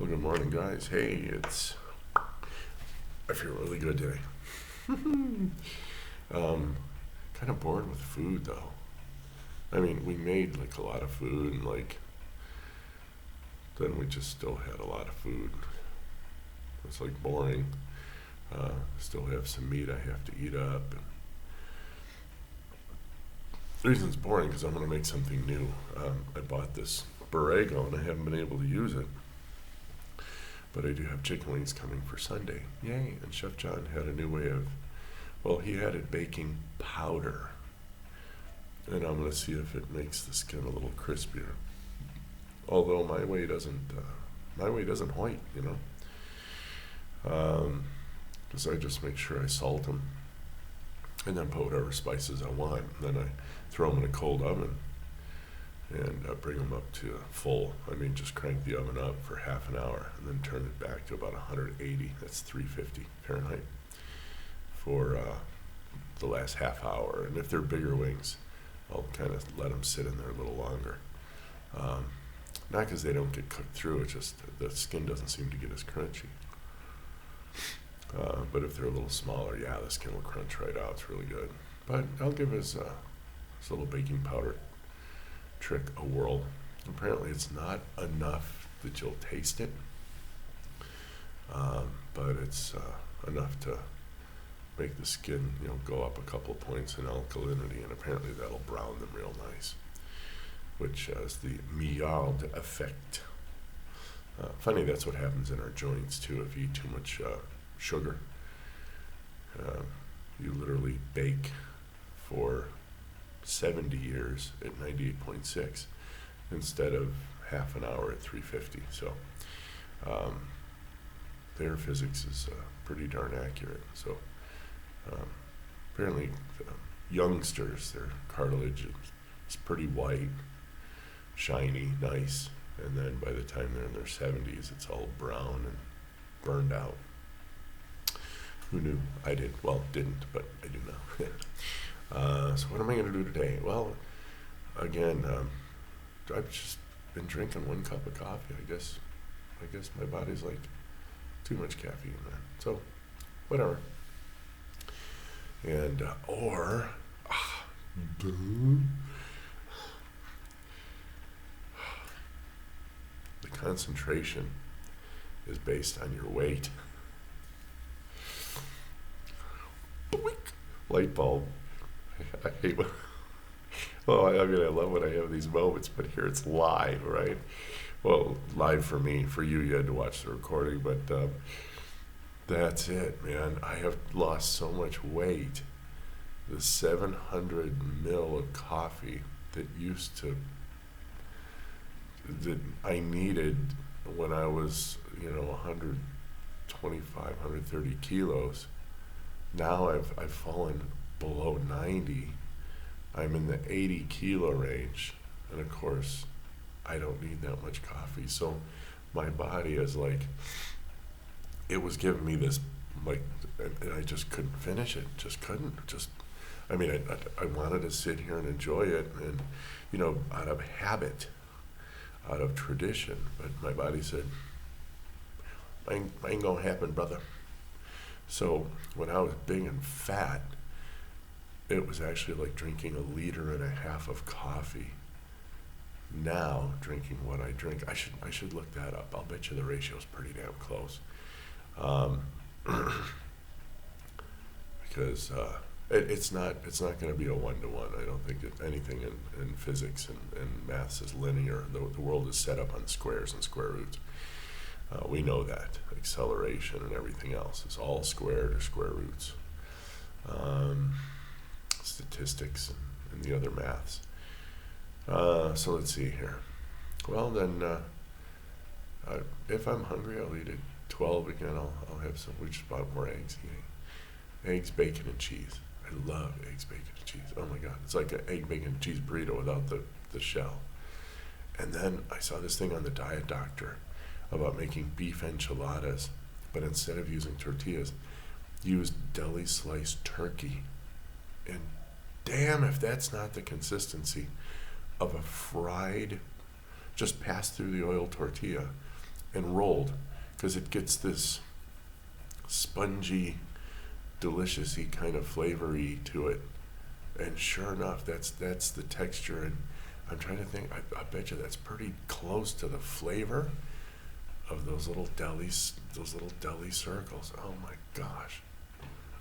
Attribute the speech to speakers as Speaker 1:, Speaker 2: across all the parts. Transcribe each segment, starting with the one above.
Speaker 1: Well, good morning, guys. Hey, I feel really good today. Kind of bored with food, though. I mean, we made like a lot of food, and then we just still had a lot of food. It's like boring. Still have some meat I have to eat up. And the reason it's boring because I'm going to make something new. I bought this Borrego and I haven't been able to use it. But I do have chicken wings coming for Sunday. Yay. And Chef John had a new way he had it baking powder. And I'm going to see if it makes the skin a little crispier. Although my way doesn't white, because I just make sure I salt them and then put whatever spices I want. And then I throw them in a cold oven and bring them up to full. Just crank the oven up for half an hour and then turn it back to about 180. That's 350 Fahrenheit for the last half hour. And if they're bigger wings, I'll kind of let them sit in there a little longer. Not because they don't get cooked through, it's just the skin doesn't seem to get as crunchy. But if they're a little smaller, the skin will crunch right out. It's really good. But I'll give his little baking powder trick a whirl. Apparently it's not enough that you'll taste it, but it's enough to make the skin go up a couple of points in alkalinity, and apparently that'll brown them real nice, which is the Maillard effect. Funny, that's what happens in our joints too if you eat too much sugar. You literally bake for 70 years at 98.6 instead of half an hour at 350. So their physics is pretty darn accurate. So apparently youngsters, their cartilage is pretty white, shiny, nice, and then by the time they're in their 70s, it's all brown and burned out. Who knew? I did. Well, didn't, but I do now. So what am I going to do today? Well, again, I've just been drinking 1 cup of coffee. I guess my body's like too much caffeine, man. So, whatever. And the concentration is based on your weight. Light bulb. I hate when, I love when I have these moments, but here it's live, right? Well, live for me. For you had to watch the recording, but that's it, man. I have lost so much weight. The 700 ml of coffee that I needed when I was, 125, 130 kilos. Now I've fallen below 90. I'm in the 80 kilo range, and of course I don't need that much coffee. So my body is like, it was giving me this, and I just couldn't finish it. I wanted to sit here and enjoy it, and out of habit, out of tradition, but my body said, ain't gonna happen, brother. So when I was big and fat, it was actually like drinking 1.5 liters of coffee. Now, drinking what I drink, I should look that up. I'll bet you the ratio's pretty damn close. Because it's not going to be a 1-to-1. I don't think that anything in physics and maths is linear. The world is set up on squares and square roots. We know that. Acceleration and everything else is all squared or square roots. Statistics and the other maths. So let's see here. Well, then, if I'm hungry, I'll eat at 12 again. I'll have some. We just bought more eggs. Eggs, bacon, and cheese. I love eggs, bacon, and cheese. Oh my God. It's like an egg, bacon, and cheese burrito without the shell. And then I saw this thing on the Diet Doctor about making beef enchiladas, but instead of using tortillas, use deli sliced turkey. And damn if that's not the consistency of a fried, just pass through the oil tortilla and rolled, because it gets this spongy, delicious-y kind of flavory to it. And sure enough, that's the texture. And I'm trying to think, I bet you that's pretty close to the flavor of those little deli circles. Oh my gosh.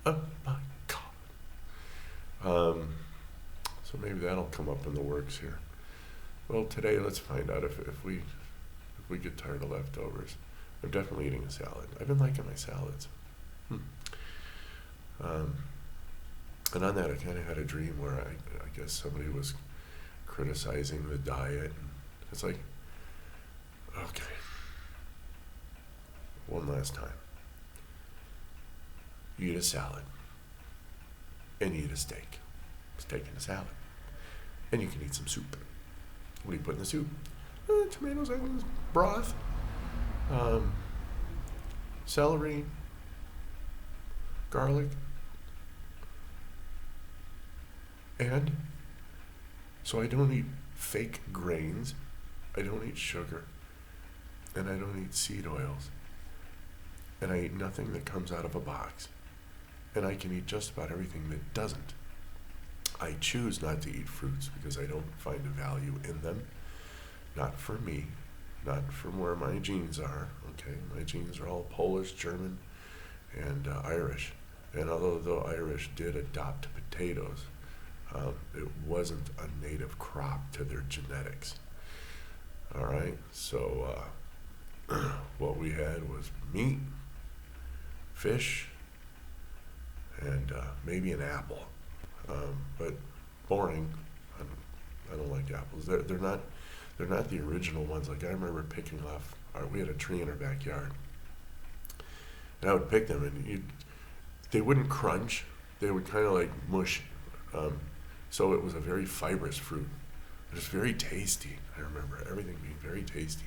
Speaker 1: Oh my God. So maybe that'll come up in the works here. Well, today let's find out if we get tired of leftovers. I'm definitely eating a salad. I've been liking my salads. And on that, I kind of had a dream where I guess somebody was criticizing the diet. It's like, okay, one last time. You eat a salad, and you eat a steak and a salad, and you can eat some soup. What do you put in the soup? Tomatoes, onions, broth, celery, garlic, and so I don't eat fake grains, I don't eat sugar, and I don't eat seed oils, and I eat nothing that comes out of a box, and I can eat just about everything that doesn't. I choose not to eat fruits because I don't find a value in them. Not for me, not from where my genes are. Okay, my genes are all Polish, German, and Irish. And although the Irish did adopt potatoes, it wasn't a native crop to their genetics. All right, so what we had was meat, fish, and maybe an apple. But boring. I don't like apples. They're not the original ones. Like I remember picking off. We had a tree in our backyard, and I would pick them, and they wouldn't crunch. They would kind of like mush. So it was a very fibrous fruit. It was very tasty. I remember everything being very tasty.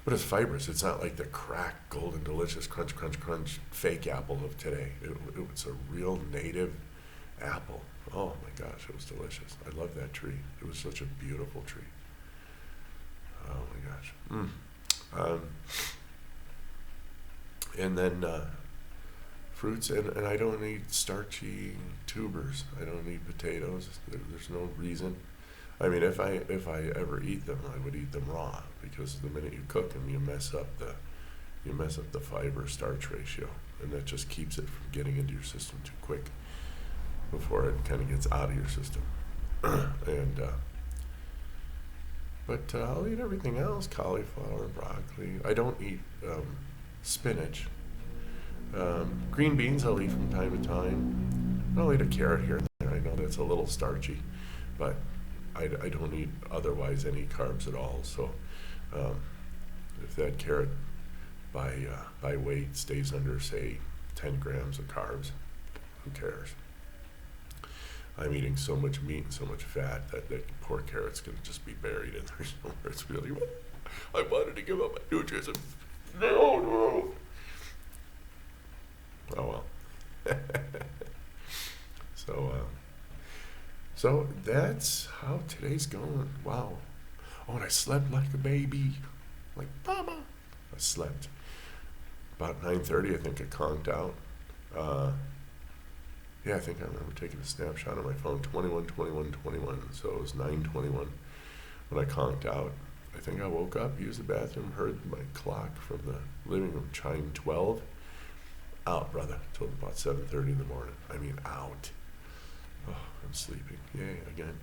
Speaker 1: But it's fibrous. It's not like the cracked, golden, delicious, crunch, crunch, crunch fake apple of today. It was a real native apple. Oh my gosh, it was delicious. I love that tree. It was such a beautiful tree. Oh my gosh. And then fruits, and I don't eat starchy tubers. I don't eat potatoes. There's no reason. I mean, if I ever eat them, I would eat them raw, because the minute you cook them, you mess up the fiber starch ratio, and that just keeps it from getting into your system too quick before it kind of gets out of your system. And but I'll eat everything else: cauliflower, broccoli. I don't eat spinach. Green beans I'll eat from time to time. I'll eat a carrot here and there. I know that's a little starchy, but I don't eat otherwise any carbs at all. So if that carrot by weight stays under, say, 10 grams of carbs, who cares? I'm eating so much meat and so much fat that poor carrot's going to just be buried in there somewhere. It's really, I wanted to give up my nutrition. No. Oh well. So that's how today's going. Wow. Oh, and I slept like a baby. Like, Mama. I slept. About 9:30, I think I conked out. Yeah, I think I remember taking a snapshot on my phone, 21:21:21. So it was 9:21 when I conked out. I think I woke up, used the bathroom, heard my clock from the living room chime 12. Out, brother, till about 7:30 in the morning. I mean, out. Oh, I'm sleeping. Yay, again.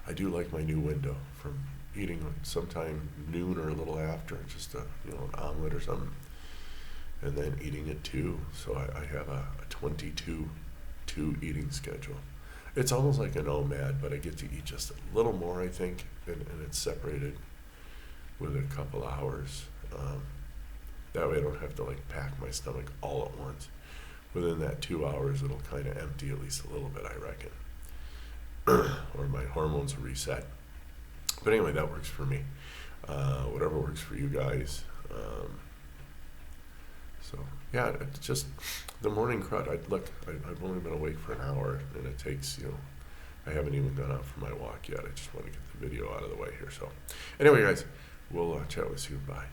Speaker 1: I do like my new window from eating sometime noon or a little after, just an omelet or something, and then eating at 2. So I have a 22 eating schedule. It's almost like a nomad, but I get to eat just a little more, I think, and it's separated with a couple hours. That way I don't have to pack my stomach all at once. Within that 2 hours, it'll kind of empty at least a little bit, I reckon. Or my hormones will reset. But anyway, that works for me. Whatever works for you guys. So yeah, it's just the morning crud. I've only been awake for an hour, and it takes, I haven't even gone out for my walk yet. I just want to get the video out of the way here. So anyway, guys, we'll chat with you. Bye.